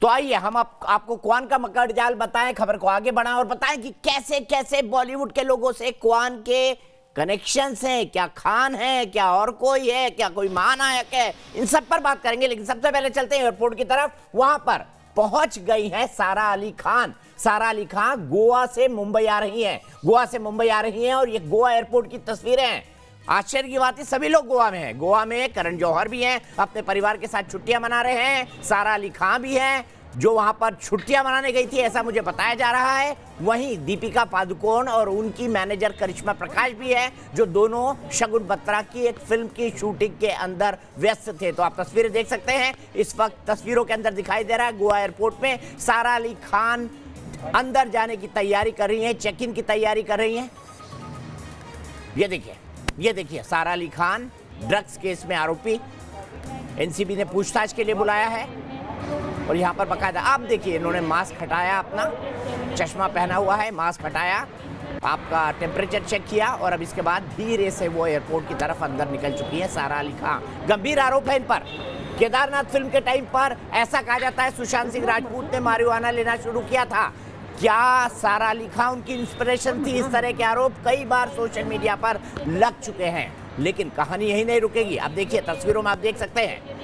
तो आइए हम आपको क्वान का मकड़ जाल बताएं, खबर को आगे बढ़ाएं और बताएं कि कैसे कैसे बॉलीवुड के लोगों से क्वान के कनेक्शंस हैं, क्या खान है, क्या और कोई है, क्या कोई महानायक है, इन सब पर बात करेंगे। लेकिन सबसे पहले चलते हैं एयरपोर्ट की तरफ। वहां पर पहुंच गई है सारा अली खान। सारा अली खान गोवा से मुंबई आ रही हैं, गोवा से मुंबई आ रही हैं और ये गोवा एयरपोर्ट की तस्वीरें हैं। आश्चर्य की बात है, सभी लोग गोवा में हैं। गोवा में करण जौहर भी हैं, अपने परिवार के साथ छुट्टियां मना रहे हैं। सारा अली खान भी हैं जो वहां पर छुट्टियां मनाने गई थी, ऐसा मुझे बताया जा रहा है। वहीं दीपिका पादुकोण और उनकी मैनेजर करिश्मा प्रकाश भी है, जो दोनों शगुन बत्रा की एक फिल्म की शूटिंग के अंदर व्यस्त थे। तो आप तस्वीरें देख सकते हैं, इस वक्त तस्वीरों के अंदर दिखाई दे रहा है गोवा एयरपोर्ट में सारा अली खान अंदर जाने की तैयारी कर रही हैं, चेक इन की तैयारी कर रही हैं। ये देखिए सारा अली खान ड्रग्स केस में आरोपी, एनसीबी ने पूछताछ के लिए बुलाया है। और यहाँ पर बकायदा आप देखिए, इन्होंने मास्क हटाया, अपना चश्मा पहना हुआ है, मास्क हटाया, आपका टेम्परेचर चेक किया और अब इसके बाद धीरे से वो एयरपोर्ट की तरफ अंदर निकल चुकी है सारा अली खान। गंभीर आरोप है इन पर। केदारनाथ फिल्म के टाइम पर ऐसा कहा जाता है सुशांत सिंह राजपूत ने मारिजुआना लेना शुरू किया था। क्या सारा अली खान उनकी इंस्पिरेशन थी? इस तरह के आरोप कई बार सोशल मीडिया पर लग चुके हैं, लेकिन कहानी यही नहीं रुकेगी। आप देखिए तस्वीरों में, आप देख सकते हैं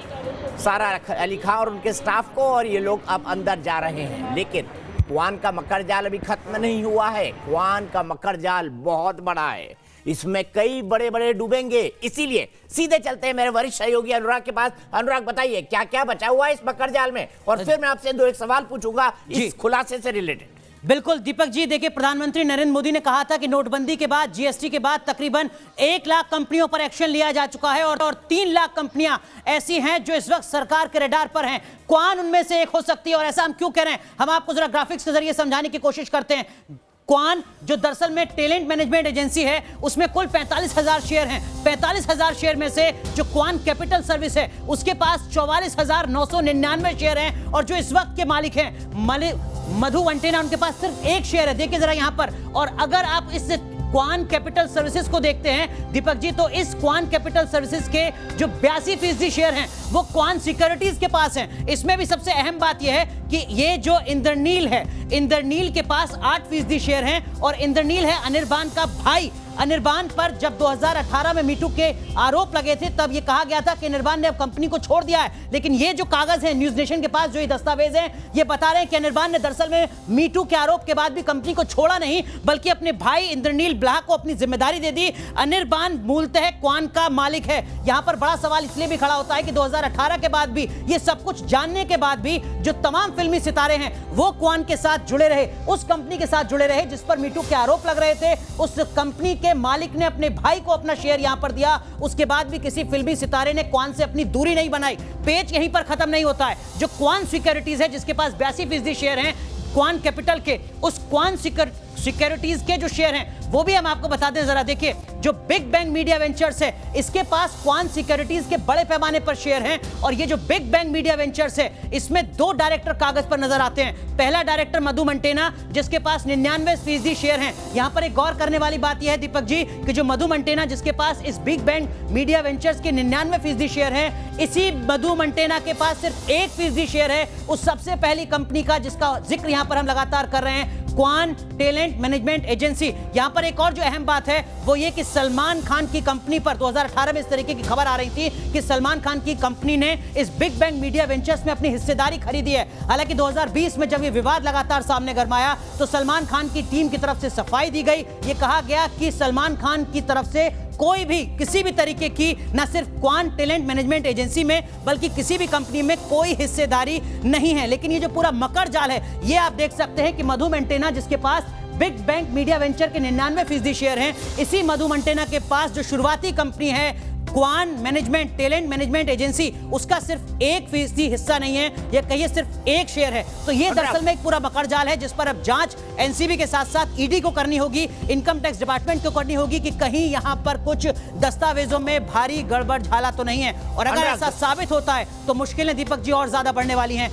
सारा अली खान और उनके स्टाफ को, और ये लोग अब अंदर जा रहे हैं। लेकिन क्वान का मकड़ जाल अभी खत्म नहीं हुआ है। क्वान का मकड़ जाल बहुत बड़ा है, इसमें कई बड़े बड़े डूबेंगे। इसीलिए सीधे चलते हैं मेरे वरिष्ठ सहयोगी अनुराग के पास। अनुराग बताइए क्या क्या बचा हुआ है इस मकड़ जाल में, और फिर मैं आपसे दो एक सवाल पूछूंगा इस खुलासे से रिलेटेड। बिल्कुल दीपक जी, देखिए प्रधानमंत्री नरेंद्र मोदी ने कहा था कि नोटबंदी के बाद, जीएसटी के बाद तकरीबन 1 लाख कंपनियों पर एक्शन लिया जा चुका है और 3 लाख कंपनियां ऐसी हैं जो इस वक्त सरकार के रडार पर हैं। क्वान उनमें से एक हो सकती है। और ऐसा हम क्यों कह रहे हैं, हम आपको जरा ग्राफिक्स के जरिए समझाने की कोशिश करते हैं। क्वान जो दरअसल में टैलेंट मैनेजमेंट एजेंसी है, उसमें कुल 45,000 शेयर हैं। 45,000 शेयर में से जो क्वान कैपिटल सर्विस है उसके पास 44,999 शेयर हैं और जो इस वक्त के मालिक हैं मधु मंटेना, उनके पास सिर्फ 1 शेयर है। देखिए जरा यहां पर। और अगर आप इस क्वान कैपिटल सर्विसेज को देखते हैं दीपक जी, तो इस क्वान कैपिटल सर्विसेज के जो 82% शेयर हैं वो क्वान सिक्योरिटीज के पास हैं। इसमें भी सबसे अहम बात यह है कि ये जो इंद्रनील है, इंद्रनील के पास 8% शेयर हैं और इंद्रनील है अनिर्बान का भाई। अनिर्बान पर जब 2018 में मीटू के आरोप लगे थे तब ये कहा गया था कि अनिर्बान ने अब कंपनी को छोड़ दिया है। लेकिन ये जो कागज है न्यूज नेशन के पास, जो ये दस्तावेज हैं, ये बता रहे हैं कि अनिर्बान ने दरअसल में मीटू के आरोप के बाद भी कंपनी को छोड़ा नहीं, बल्कि अपने भाई इंद्रनील ब्लाह को अपनी जिम्मेदारी दे दी। अनिर्बान मूलतः क्वान का मालिक है। यहां पर बड़ा सवाल इसलिए भी खड़ा होता है कि 2018 के बाद भी, ये सब कुछ जानने के बाद भी, जो तमाम फिल्मी सितारे हैं वो क्वान के साथ जुड़े रहे, उस कंपनी के साथ जुड़े रहे जिस पर मीटू के आरोप लग रहे थे। उस कंपनी के मालिक ने अपने भाई को अपना शेयर यहां पर दिया। उसके बाद भी किसी फिल्मी सितारे ने क्वान से अपनी दूरी नहीं बनाई। पेच यहीं पर खत्म नहीं होता है। जो क्वान सिक्योरिटीज है जिसके पास 82% शेयर हैं क्वान कैपिटल के, उस क्वान सिक्योरिटीज के जो शेयर हैं वो भी हम आपको बता दें। जरा देखिए, जो बिग बैंग मीडिया वेंचर्स है इसके पास क्वान सिक्योरिटीज के बड़े पैमाने पर शेयर हैं। और ये जो बिग बैंग मीडिया वेंचर्स है इसमें 2 डायरेक्टर कागज पर नजर आते हैं। पहला डायरेक्टर मधु मंटेना, जिसके पास 99% शेयर हैं। यहां पर एक गौर करने वाली बात यह है दीपक जी कि जो मधु मंटेना, जिसके पास इस बिग बैंग मीडिया वेंचर्स के 99% शेयर हैं, इसी मधु मंटेना के पास सिर्फ 1% शेयर है उस सबसे पहली कंपनी का जिसका जिक्र यहां पर हम लगातार कर रहे हैं, क्वान टैलेंट मैनेजमेंट एजेंसी। यहां पर एक और जो अहम बात है वो ये कि सलमान खान की कंपनी पर 2018 में इस तरीके की खबर आ रही थी कि सलमान खान की कंपनी ने इस बिग बैंग मीडिया वेंचर्स में अपनी हिस्सेदारी खरीदी है। हालांकि 2020 में जब ये विवाद लगातार सामने गरमाया तो सलमान खान की टीम की तरफ से सफाई दी गई। ये कहा गया कि सलमान खान की तरफ से कोई भी किसी भी तरीके की, न सिर्फ क्वान टैलेंट मैनेजमेंट एजेंसी में बल्कि किसी भी कंपनी में कोई हिस्सेदारी नहीं है। लेकिन ये जो पूरा मकड़ जाल है ये आप देख सकते हैं कि मधु मंटेना, जिसके पास बिग बैंग मीडिया वेंचर के 99% शेयर हैं, इसी मधु मंटेना के पास जो शुरुआती कंपनी है Kwan management talent management agency, उसका सिर्फ 1% हिस्सा नहीं है, या कहिए सिर्फ 1 शेयर है। तो ये दरअसल में एक पूरा मकड़ जाल है जिस पर अब जांच एनसीबी के साथ साथ ईडी को करनी होगी, इनकम टैक्स डिपार्टमेंट को करनी होगी कि कहीं यहां पर कुछ दस्तावेजों में भारी गड़बड़ झाला तो नहीं है। और अगर ऐसा साबित होता है तो मुश्किलें दीपक जी और ज्यादा बढ़ने वाली हैं।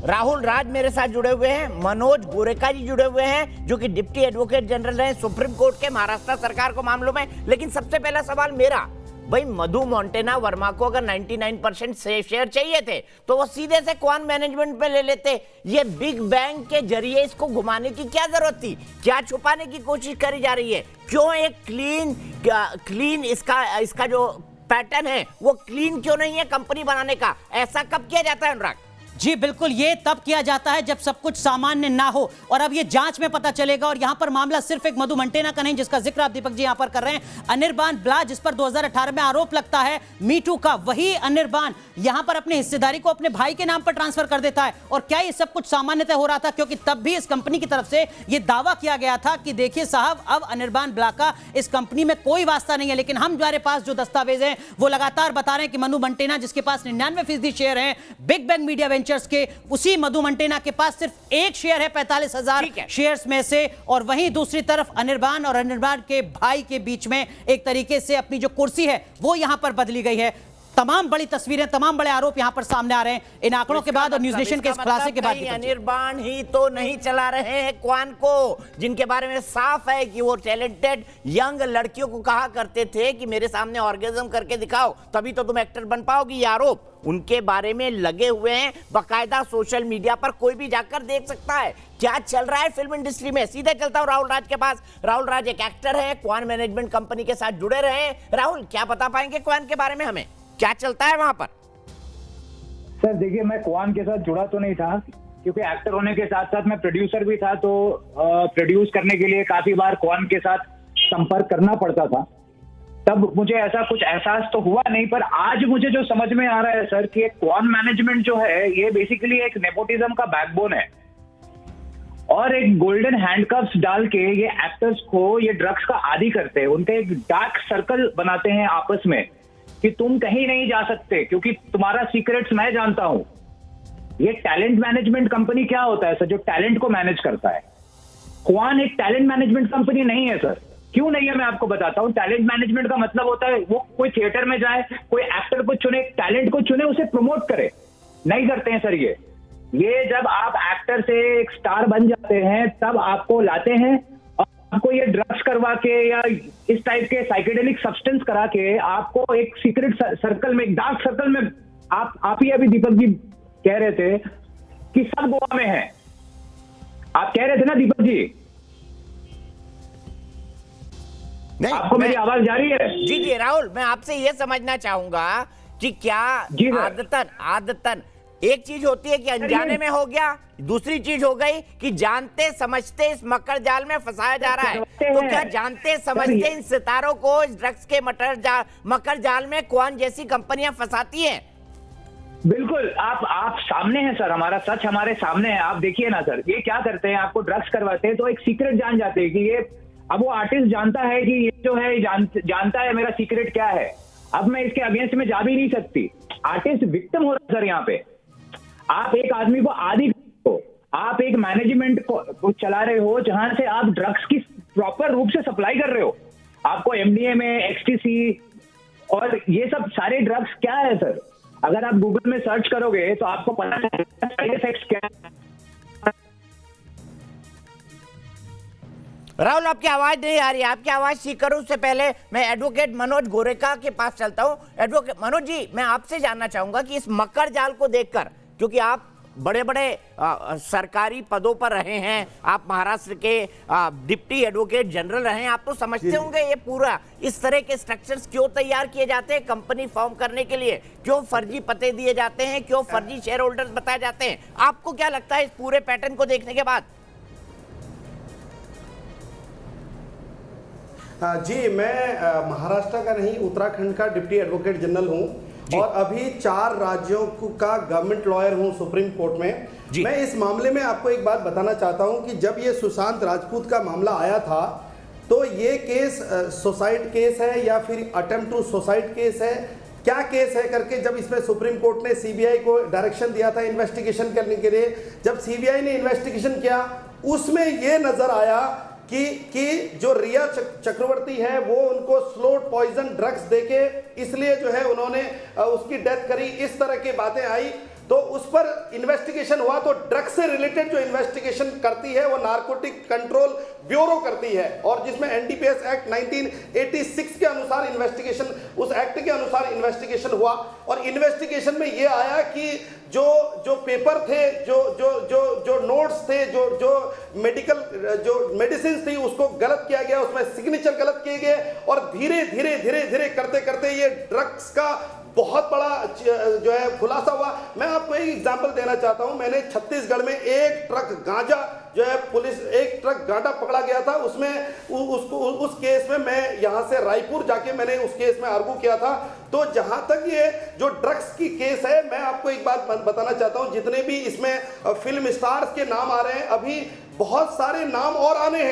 राहुल राज मेरे साथ जुड़े हुए हैं, मनोज गोरेका जी जुड़े हुए हैं जो कि डिप्टी एडवोकेट जनरल हैं सुप्रीम कोर्ट के महाराष्ट्र सरकार को मामलों में। लेकिन सबसे पहला सवाल मेरा, भाई मधु मोंटेना वर्मा को अगर 99% शेयर चाहिए थे तो वो सीधे से क्वान मैनेजमेंट पे ले लेते। ये बिग बैंग के जरिए इसको घुमाने की क्या जरूरत थी? क्या छुपाने की कोशिश करी जा रही है? क्यों एक क्लीन इसका जो पैटर्न है वो क्लीन क्यों नहीं है कंपनी बनाने का? ऐसा कब किया जाता है अनुराग? जी बिल्कुल, ये तब किया जाता है जब सब कुछ सामान्य ना हो, और अब ये जांच में पता चलेगा। और यहां पर मामला सिर्फ एक मधु मंटेना का नहीं जिसका जिक्र आप दीपक जी यहां पर कर रहे हैं। अनिर्बान ब्ला जिस पर 2018 में आरोप लगता है मीटू का, वही अनिर्बान यहां पर अपनी हिस्सेदारी को अपने भाई के नाम पर ट्रांसफर कर देता है। और क्या ये सब कुछ सामान्यतः हो रहा था? क्योंकि तब भी इस कंपनी की तरफ से यह दावा किया गया था कि देखिए साहब, अब अनिर्बान ब्ला का इस कंपनी में कोई वास्ता नहीं है। लेकिन हमारे पास जो दस्तावेज हैं वो लगातार बता रहे हैं कि मधु मंटेना जिसके पास 99% शेयर हैं बिग बैंग मीडिया वेंचर्स के, उसी मधु मंटेना के पास सिर्फ एक शेयर है 45,000 शेयर्स में से। और वहीं दूसरी तरफ अनिर्बान और अनिर्बान के भाई के बीच में एक तरीके से अपनी जो कुर्सी है वो यहां पर बदली गई है। तमाम बड़ी तस्वीरें, तमाम बड़े आरोप यहां पर सामने आ रहे हैं इन आंकड़ों के बाद और न्यूज नेशन के इस खुलासे के बाद। अनिर्बान ही तो नहीं चला रहे हैं क्वान को, जिनके बारे में साफ है कि वो टैलेंटेड यंग लड़कियों को कहा करते थे कि मेरे सामने ऑर्गेज्म करके दिखाओ तभी तो तुम एक्टर बन पाओगी। ये आरोप उनके बारे में लगे हुए हैं बाकायदा सोशल मीडिया पर, कोई भी जाकर देख सकता है क्या चल रहा है फिल्म इंडस्ट्री में। सीधे चलता हूं राहुल राज के पास। राहुल राज एक एक्टर है, क्वान मैनेजमेंट कंपनी के साथ जुड़े रहे। राहुल, क्या बता पाएंगे क्वान के बारे में, हमें क्या चलता है वहां पर? सर देखिए, मैं क्वान के साथ जुड़ा तो नहीं था क्योंकि एक्टर होने के साथ साथ मैं प्रोड्यूसर भी था, तो प्रोड्यूस करने के लिए काफी बार क्वान के साथ संपर्क करना पड़ता था। तब मुझे ऐसा कुछ एहसास तो हुआ नहीं, पर आज मुझे जो समझ में आ रहा है सर कि क्वान मैनेजमेंट जो है ये बेसिकली एक नेपोटिज्म का बैकबोन है और एक गोल्डन हैंडकफ्स डाल के ये एक्टर्स को ये ड्रग्स का आदी करते हैं। उनका एक डार्क सर्कल बनाते हैं आपस में कि तुम कहीं नहीं जा सकते क्योंकि तुम्हारा सीक्रेट्स मैं जानता हूं। ये टैलेंट मैनेजमेंट कंपनी क्या होता है सर, जो टैलेंट को मैनेज करता है। क्वान एक टैलेंट मैनेजमेंट कंपनी नहीं है सर। क्यों नहीं है मैं आपको बताता हूं। टैलेंट मैनेजमेंट का मतलब होता है वो कोई थिएटर में जाए, कोई एक्टर को चुने, टैलेंट को चुने, उसे प्रमोट करे। नहीं करते हैं सर ये जब आप एक्टर से एक स्टार बन जाते हैं तब आपको लाते हैं और आपको ये ड्रग्स करवा के या इस टाइप के साइकेडेलिक सब्सटेंस करा के आपको एक सीक्रेट सर्कल में, एक डार्क सर्कल में, आप ही अभी दीपक जी कह रहे थे कि सब गोवा में है। आप कह रहे थे ना दीपक जी? नहीं, आपको मेरी आवाज जा रही है? जी जी राहुल, मैं आपसे यह समझना चाहूंगा कि क्या आदतन एक चीज होती है कि अनजाने में हो गया, दूसरी चीज हो गई कि जानते समझते इस मकर जाल में फंसाया जा रहा है। तो क्या जानते समझते इन सितारों को इस ड्रग्स के मकर जाल में क्वान जैसी कंपनियां फंसाती हैं? बिल्कुल, आप सामने हैं सर, हमारा सच हमारे सामने है। आप देखिए ना सर, ये क्या करते हैं, आपको ड्रग्स करवाते हैं तो एक सीक्रेट जान जाते हैं कि ये, अब वो आर्टिस्ट जानता है कि ये जो है जानता है मेरा सीक्रेट क्या है। अब मैं इसके अगेंस्ट में जा भी नहीं सकती। आर्टिस्ट विक्टिम हो रहा है सर यहाँ पे। आप एक आदमी को आदी हो, आप एक मैनेजमेंट को चला रहे हो जहां से आप ड्रग्स की प्रॉपर रूप से सप्लाई कर रहे हो। आपको एमडीएमए, एक्सटीसी और ये सब सारे ड्रग्स क्या है सर, अगर आप गूगल में सर्च करोगे तो आपको पता चलेगा साइड इफेक्ट्स क्या है। राहुल, आपकी आवाज नहीं आ रही है, आपकी आवाज ठीक करूं उससे पहले मैं एडवोकेट मनोज गोरेका के पास चलता हूं। एडवोकेट मनोज जी, मैं आपसे जानना चाहूंगा कि इस मकर जाल को देखकर, क्योंकि आप बड़े बड़े सरकारी पदों पर रहे हैं, आप महाराष्ट्र के डिप्टी एडवोकेट जनरल रहे हैं, आप तो समझते होंगे ये पूरा इस तरह के स्ट्रक्चर्स क्यों तैयार किए जाते हैं कंपनी फॉर्म करने के लिए, क्यों फर्जी पते दिए जाते हैं, क्यों फर्जी शेयर होल्डर्स बताए जाते हैं। आपको क्या लगता है इस पूरे पैटर्न को देखने के बाद? जी, मैं महाराष्ट्र का नहीं, उत्तराखंड का डिप्टी एडवोकेट जनरल हूँ और अभी 4 राज्यों का गवर्नमेंट लॉयर हूँ सुप्रीम कोर्ट में। मैं इस मामले में आपको एक बात बताना चाहता हूँ कि जब ये सुशांत राजपूत का मामला आया था तो ये केस सुसाइड केस है या फिर अटेम्प्ट टू सुसाइड केस है, क्या केस है करके जब इसमें सुप्रीम कोर्ट ने सीबीआई को डायरेक्शन दिया था इन्वेस्टिगेशन करने के लिए, जब सीबीआई ने इन्वेस्टिगेशन किया उसमें ये नजर आया कि जो रिया चक्रवर्ती है वो उनको स्लो पॉइजन ड्रग्स देके इसलिए जो है उन्होंने उसकी डेथ करी, इस तरह की बातें आई। तो उस पर इन्वेस्टिगेशन हुआ। तो ड्रग्स से रिलेटेड जो इन्वेस्टिगेशन करती है वो नारकोटिक कंट्रोल ब्यूरो करती है, और जिसमें एनडीपीएस एक्ट 1986 के अनुसार इन्वेस्टिगेशन, उस एक्ट के अनुसार इन्वेस्टिगेशन हुआ। और इन्वेस्टिगेशन में ये आया कि जो पेपर थे, जो नोट्स थे, जो मेडिकल जो मेडिसिन थी, उसको गलत किया गया, उसमें सिग्नेचर गलत किए गए, और धीरे धीरे करते करते ये ड्रग्स का बहुत बड़ा जो है खुलासा हुआ। मैं आपको एक एग्जांपल देना चाहता हूं। मैंने छत्तीसगढ़ में एक ट्रक गांजा जो है, पुलिस एक ट्रक गांजा पकड़ा गया था, उसमें उस केस में मैं यहां से रायपुर जाके मैंने उस केस में आर्गू किया था। तो जहां तक ये जो ड्रग्स की केस है, मैं आपको एक बात बताना चाहता हूं, जितने भी इसमें फिल्म स्टार्स के नाम आ रहे हैं, अभी बहुत सारे नाम और आने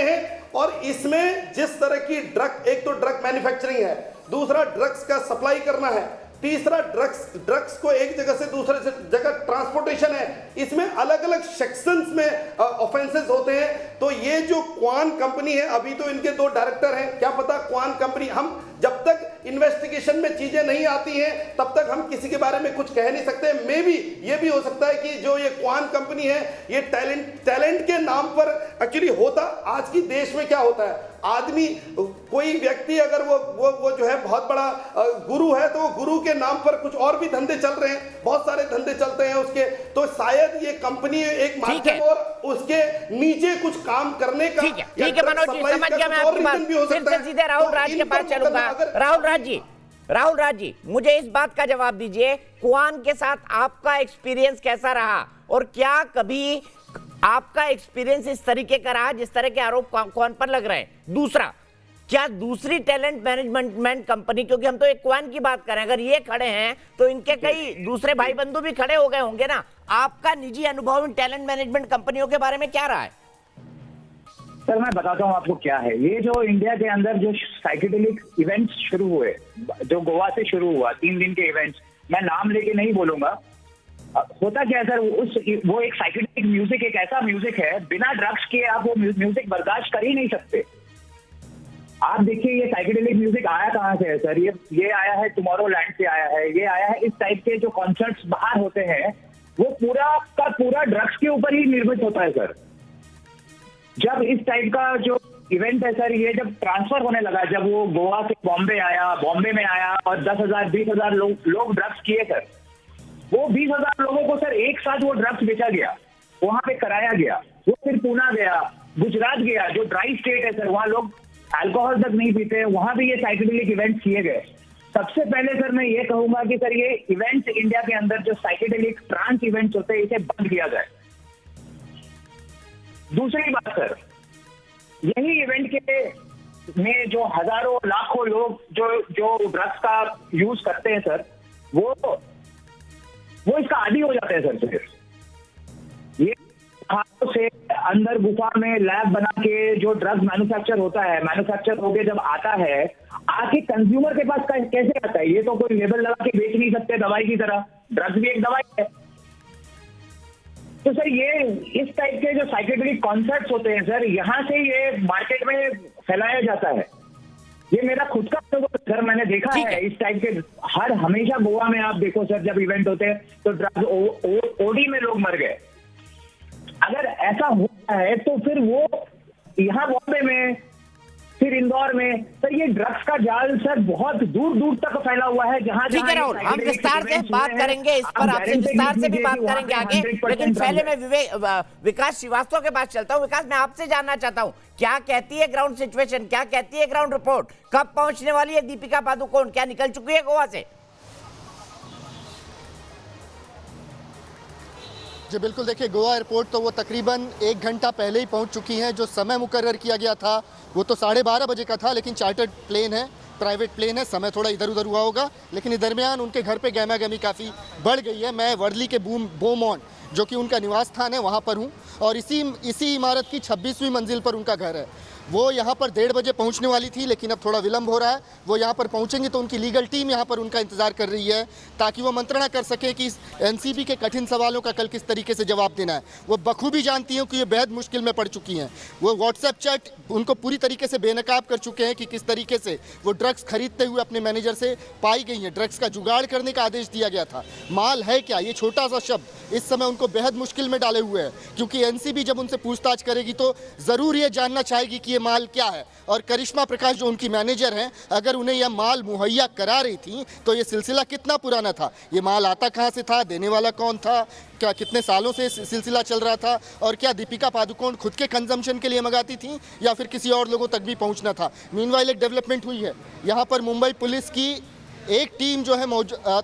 हैं। और इसमें जिस तरह की ड्रग, एक तो ड्रग मैन्युफैक्चरिंग है, दूसरा ड्रग्स का सप्लाई करना है, तीसरा ड्रग्स को एक जगह से दूसरे जगह ट्रांसपोर्टेशन है। इसमें अलग अलग सेक्शंस में ऑफेंसेस होते हैं। तो ये जो क्वान कंपनी है, अभी तो इनके 2 डायरेक्टर हैं, क्या पता क्वान कंपनी, हम जब तक इन्वेस्टिगेशन में चीजें नहीं आती हैं तब तक हम किसी के बारे में कुछ कह नहीं सकते। मे बी ये भी हो सकता है कि जो ये क्वान कंपनी है, ये टैलेंट के नाम पर एक्चुअली होता, आज की देश में क्या होता है, आदमी, कोई व्यक्ति अगर वो जो है बहुत बड़ा गुरु है, तो वो गुरु के नाम पर कुछ और भी धंधे चल रहे हैं, बहुत सारे धंधे चलते हैं उसके। तो शायद ये कंपनी एक माध्यम और उसके नीचे कुछ काम करने का। ठीक है मनोज जी, समझ गया मैं आपकी बात। फिर से सीधे राहुल राज के पास चलूंगा। राहुल राज जी, मुझे इस बात का जवाब दीजिए, क्वान के साथ आपका एक्सपीरियंस कैसा रहा, और क्या कभी आपका एक्सपीरियंस इस तरीके का रहा जिस तरह के आरोप क्वान पर लग रहे हैं? दूसरा, क्या दूसरी टैलेंट मैनेजमेंट कंपनी, क्योंकि हम तो एक क्वान की बात करें, अगर ये खड़े हैं तो इनके कई दूसरे भाई बंधु भी खड़े हो गए होंगे ना। आपका निजी अनुभव इन टैलेंट मैनेजमेंट कंपनियों के बारे में क्या रहा है? सर मैं बताता हूँ आपको क्या है। ये जो इंडिया के अंदर जो साइकेडेलिक इवेंट्स शुरू हुए, जो गोवा से शुरू हुआ, 3 दिन के इवेंट्स, मैं नाम लेके नहीं बोलूंगा। होता क्या है सर, वो एक साइकेडेलिक म्यूजिक, एक ऐसा म्यूजिक है, बिना ड्रग्स के आप वो म्यूजिक बर्दाश्त कर ही नहीं सकते। आप देखिए ये साइकेडेलिक म्यूजिक आया कहाँ से है सर? ये आया है टुमारोलैंड से आया है, ये आया है, इस टाइप के जो कॉन्सर्ट्स बाहर होते हैं वो पूरा का पूरा ड्रग्स के ऊपर ही निर्मित होता है सर। जब इस टाइप का जो इवेंट है सर, ये जब ट्रांसफर होने लगा, जब वो गोवा से बॉम्बे में आया और 10,000 20,000 लोग ड्रग्स किए सर, वो 20,000 लोगों को सर एक साथ वो ड्रग्स बेचा गया, वहां पे कराया गया, वो फिर पूना गया, गुजरात गया, जो ड्राई स्टेट है सर, वहां लोग अल्कोहल तक नहीं पीते, वहां भी ये साइकेडेलिक इवेंट्स किए गए। सबसे पहले सर मैं ये कहूंगा कि सर ये इवेंट्स इंडिया के अंदर जो साइकेडेलिक ट्रांस इवेंट्स होते हैं, इसे बंद किया जाए। दूसरी बात सर, यही इवेंट के में जो हजारों लाखों लोग जो ड्रग्स का यूज करते हैं सर, वो इसका आदी हो जाते हैं सर। फिर ये हाथों से अंदर गुफा में लैब बना के जो ड्रग्स मैन्युफैक्चर होता है, मैन्युफैक्चर होके जब आता है, आके कंज्यूमर के पास कैसे आता है? ये तो कोई लेबल लगा के बेच नहीं सकते दवाई की तरह। ड्रग्स भी एक दवाई है। तो सर ये इस टाइप के जो साइकेडेलिक कॉन्सेप्ट्स होते हैं सर, यहाँ से ये मार्केट में फैलाया जाता है। ये मेरा खुद का अनुभव सर, मैंने देखा है इस टाइप के हमेशा गोवा में आप देखो सर, जब इवेंट होते हैं तो ड्रग्स ओडी में लोग मर गए। अगर ऐसा होता है तो फिर वो यहाँ बॉम्बे में, फिर इंदौर में, सर ये ड्रग्स का जाल सर बहुत दूर दूर तक फैला हुआ है। जहाँ ठीक है राहुल, हम विस्तार से बात करेंगे इस पर, आपसे विस्तार से भी बात करेंगे आगे, लेकिन पहले मैं विकास श्रीवास्तव के पास चलता हूँ। विकास, मैं आपसे जानना चाहता हूँ, क्या कहती है ग्राउंड सिचुएशन, क्या कहती है ग्राउंड रिपोर्ट? कब पहुंचने वाली है दीपिका पादुकोण? क्या निकल चुकी है गोवा से? जी बिल्कुल, देखिए गोवा एयरपोर्ट तो वो तकरीबन 1 घंटा पहले ही पहुंच चुकी हैं। जो समय मुकर्रर किया गया था वो तो 12:30 बजे का था, लेकिन चार्टर्ड प्लेन है, प्राइवेट प्लेन है, समय थोड़ा इधर उधर हुआ होगा, लेकिन इस दरमियान उनके घर पे गहमागहमी काफ़ी बढ़ गई है। मैं वर्ली के बोमॉन, जो कि उनका निवास स्थान है, वहाँ पर हूँ, और इसी इमारत की 26वीं मंजिल पर उनका घर है। वो यहाँ पर 1:30 बजे पहुँचने वाली थी, लेकिन अब थोड़ा विलंब हो रहा है। वो यहाँ पर पहुँचेंगी तो उनकी लीगल टीम यहाँ पर उनका इंतजार कर रही है, ताकि वो मंत्रणा कर सकें कि एनसीबी के कठिन सवालों का कल किस तरीके से जवाब देना है। वो बखूबी जानती हैं कि ये बेहद मुश्किल में पड़ चुकी हैं। वो व्हाट्सएप चैट उनको पूरी तरीके से बेनकाब कर चुके हैं कि किस तरीके से वो ड्रग्स खरीदते हुए अपने मैनेजर से पाई गई हैं। ड्रग्स का जुगाड़ करने का आदेश दिया गया था। माल है क्या, ये छोटा सा शब्द इस समय उनको बेहद मुश्किल में डाले हुए है, क्योंकि एनसीबी जब उनसे पूछताछ करेगी तो ज़रूर ये जानना चाहेगी कि ये माल क्या है। और करिश्मा प्रकाश जो उनकी मैनेजर हैं, अगर उन्हें यह माल मुहैया करा रही थी तो ये सिलसिला कितना पुराना था, ये माल आता कहाँ से था, देने वाला कौन था, क्या कितने सालों से सिलसिला चल रहा था, और क्या दीपिका पादुकोण खुद के कंजम्पशन के लिए मंगाती थी या फिर किसी और लोगों तक भी पहुंचना था। मीनवाइल एक डेवलपमेंट हुई है, यहाँ पर मुंबई पुलिस की एक टीम जो है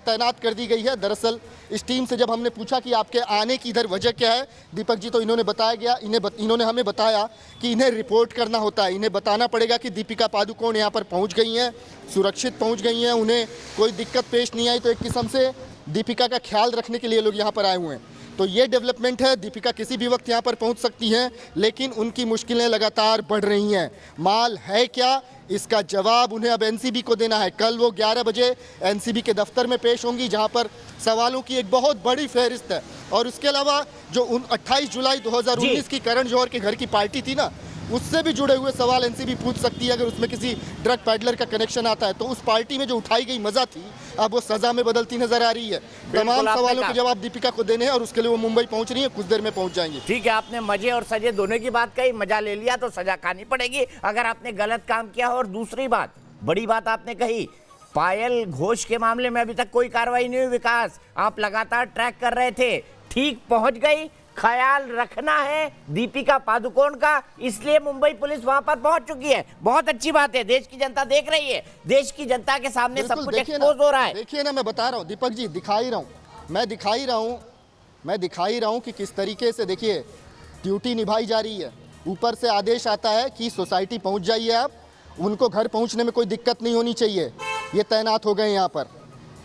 तैनात कर दी गई है। दरअसल इस टीम से जब हमने पूछा कि आपके आने की इधर वजह क्या है दीपक जी, तो इन्होंने बताया गया, इन्होंने हमें बताया कि इन्हें रिपोर्ट करना होता है, इन्हें बताना पड़ेगा कि दीपिका पादुकोण यहाँ पर पहुँच गई हैं, सुरक्षित पहुँच गई हैं, उन्हें कोई दिक्कत पेश नहीं आई। तो एक किस्म से दीपिका का ख्याल रखने के लिए लोग यहाँ पर आए हुए हैं। तो ये डेवलपमेंट है, दीपिका किसी भी वक्त यहाँ पर पहुँच सकती हैं, लेकिन उनकी मुश्किलें लगातार बढ़ रही हैं। माल है क्या, इसका जवाब उन्हें अब एनसीबी को देना है। कल वो 11 बजे एनसीबी के दफ्तर में पेश होंगी, जहाँ पर सवालों की एक बहुत बड़ी फहरिस्त है। और उसके अलावा जो 28 जुलाई 2019 की करण जौहर के घर की पार्टी थी ना, उससे भी जुड़े हुए सवाल एनसीबी पूछ सकती है अगर उसमें किसी ड्रग पैडलर का कनेक्शन आता है। तो उस पार्टी में जो उठाई गई मजा थी, अब वो सजा में बदलती नजर आ रही है। तमाम सवालों के जवाब दीपिका को देने हैं और उसके लिए वो मुंबई पहुंच रही है, कुछ देर में पहुंच जाएंगी। ठीक है, आपने मजे और सजे दोनों की बात कही, मजा ले लिया तो सजा खानी पड़ेगी अगर आपने गलत काम किया हो। और दूसरी बात, बड़ी बात आपने कही, पायल घोष के मामले में अभी तक कोई कार्रवाई नहीं हुई। विकास, आप लगातार ट्रैक कर रहे थे, ठीक पहुंच गई। ख्याल रखना है दीपिका पादुकोण का, इसलिए मुंबई पुलिस वहां पर पहुंच चुकी है। बहुत अच्छी बात है, देश की जनता देख रही है, देश की जनता के सामने सब कुछ एक्सपोज हो रहा है। देखिए ना, मैं बता रहा हूँ दीपक जी, दिखाई रहा हूँ कि किस तरीके से देखिए ड्यूटी निभाई जा रही है। ऊपर से आदेश आता है कि सोसाइटी पहुँच जाइए आप, उनको घर पहुँचने में कोई दिक्कत नहीं होनी चाहिए। ये तैनात हो गए यहाँ पर,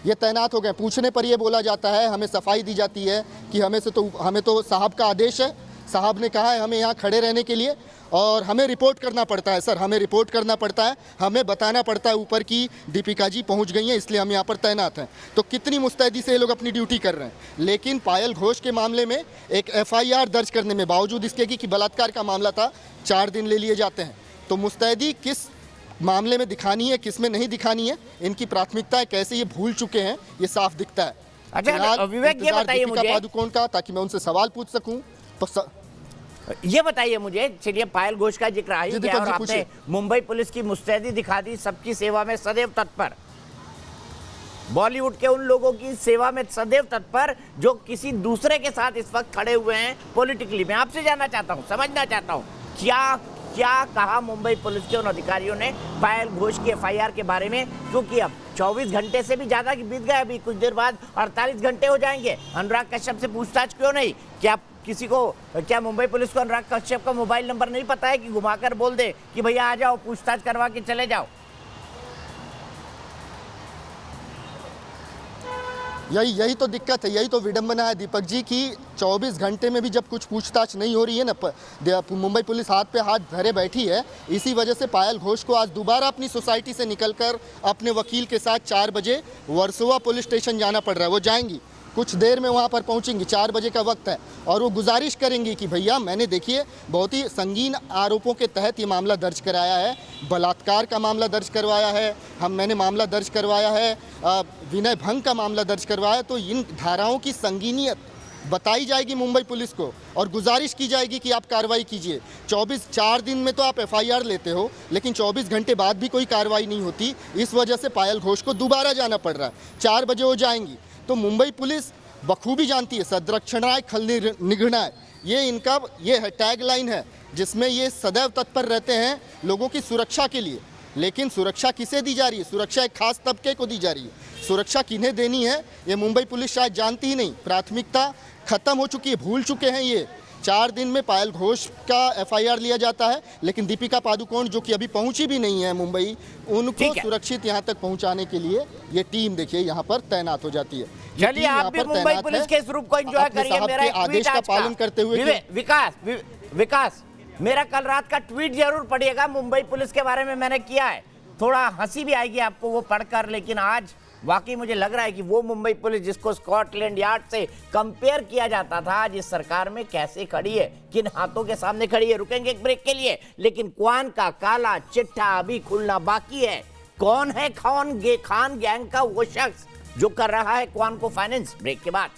ये तैनात हो गए। पूछने पर ये बोला जाता है, हमें सफाई दी जाती है कि हमें तो साहब का आदेश है, साहब ने कहा है हमें यहाँ खड़े रहने के लिए, और हमें रिपोर्ट करना पड़ता है। सर, हमें रिपोर्ट करना पड़ता है, हमें बताना पड़ता है ऊपर की दीपिका जी पहुँच गई हैं, इसलिए हम यहाँ पर तैनात हैं। तो कितनी मुस्तैदी से ये लोग अपनी ड्यूटी कर रहे हैं। लेकिन पायल घोष के मामले में एक FIR दर्ज करने में, बावजूद इसके कि बलात्कार का मामला था, 4 दिन ले लिए जाते हैं। तो मुस्तैदी किस मामले में दिखानी है, किस में नहीं दिखानी है, इनकी प्राथमिकताएं कैसे ये भूल चुके हैं, ये साफ दिखता है। अच्छा विवेक, ये बताइए मुझे पादुकोण का, ताकि मैं उनसे सवाल पूछ सकूं। ये बताइए मुझे, चलिए पायल घोष का जिक्र आ ही गया और आपने मुंबई पुलिस की मुस्तैदी दिखा दी, सबकी सेवा में सदैव तत्पर, बॉलीवुड के उन लोगों की सेवा में सदैव तत्पर जो किसी दूसरे के साथ इस वक्त खड़े हुए हैं पॉलिटिकली। मैं आपसे जानना चाहता हूं, समझना चाहता हूं, क्या कहा मुंबई पुलिस के उन अधिकारियों ने पायल घोष की FIR के बारे में, क्योंकि अब 24 घंटे से भी ज्यादा बीत गए, अभी कुछ देर बाद 48 घंटे हो जाएंगे। अनुराग कश्यप से पूछताछ क्यों नहीं? क्या मुंबई पुलिस को अनुराग कश्यप का मोबाइल नंबर नहीं पता है कि घुमाकर बोल दे कि भैया आ जाओ, पूछताछ करवा के चले जाओ? यही तो दिक्कत है, यही तो विडंबना है दीपक जी की 24 घंटे में भी जब कुछ पूछताछ नहीं हो रही है ना, मुंबई पुलिस हाथ पे हाथ धरे बैठी है। इसी वजह से पायल घोष को आज दोबारा अपनी सोसाइटी से निकलकर अपने वकील के साथ 4 बजे वर्सोवा पुलिस स्टेशन जाना पड़ रहा है। वो जाएंगी, कुछ देर में वहाँ पर पहुँचेंगी, 4 बजे का वक्त है, और वो गुजारिश करेंगी कि भैया मैंने देखिए बहुत ही संगीन आरोपों के तहत ये मामला दर्ज कराया है, बलात्कार का मामला दर्ज करवाया है, मैंने मामला दर्ज करवाया है, विनय भंग का मामला दर्ज करवाया। तो इन धाराओं की संगीनियत बताई जाएगी मुंबई पुलिस को और गुजारिश की जाएगी कि आप कार्रवाई कीजिए। 4 दिन में तो आप FIR लेते हो, लेकिन 24 घंटे बाद भी कोई कार्रवाई नहीं होती। इस वजह से पायल घोष को दोबारा जाना पड़ रहा है। 4 बजे वो जाएंगी। तो मुंबई पुलिस बखूबी जानती है, सदरक्षणाय खल निगृणाय, ये है टैगलाइन है, जिसमें ये सदैव तत्पर रहते हैं लोगों की सुरक्षा के लिए। लेकिन सुरक्षा किसे दी जा रही है? सुरक्षा एक खास तबके को दी जा रही है। सुरक्षा किन्हें देनी है ये मुंबई पुलिस शायद जानती ही नहीं। प्राथमिकता खत्म हो चुकी है, भूल चुके हैं ये। 4 दिन में पायल घोष का FIR लिया जाता है, लेकिन दीपिका पादुकोण जो कि अभी पहुंची भी नहीं है मुंबई, उनको सुरक्षित यहां तक पहुंचाने के लिए ये टीम देखिए यहां पर तैनात हो जाती है। चलिए आप भी मुंबई पुलिस के इस रूप को एंजॉय करिए। मेरा एक आदेश का पालन करते हुए। विकास मेरा कल रात का ट्वीट जरूर पढ़िएगा, मुंबई पुलिस के बारे में मैंने किया है। थोड़ा हंसी भी आएगी आपको वो पढ़कर, लेकिन आज वाकई मुझे लग रहा है कि वो मुंबई पुलिस जिसको स्कॉटलैंड यार्ड से कंपेयर किया जाता था, आज इस सरकार में कैसे खड़ी है, किन हाथों के सामने खड़ी है। रुकेंगे एक ब्रेक के लिए, लेकिन क्वान का काला चिट्ठा अभी खुलना बाकी है। कौन है खान गैंग का वो शख्स जो कर रहा है क्वान को फाइनेंस? ब्रेक के बाद।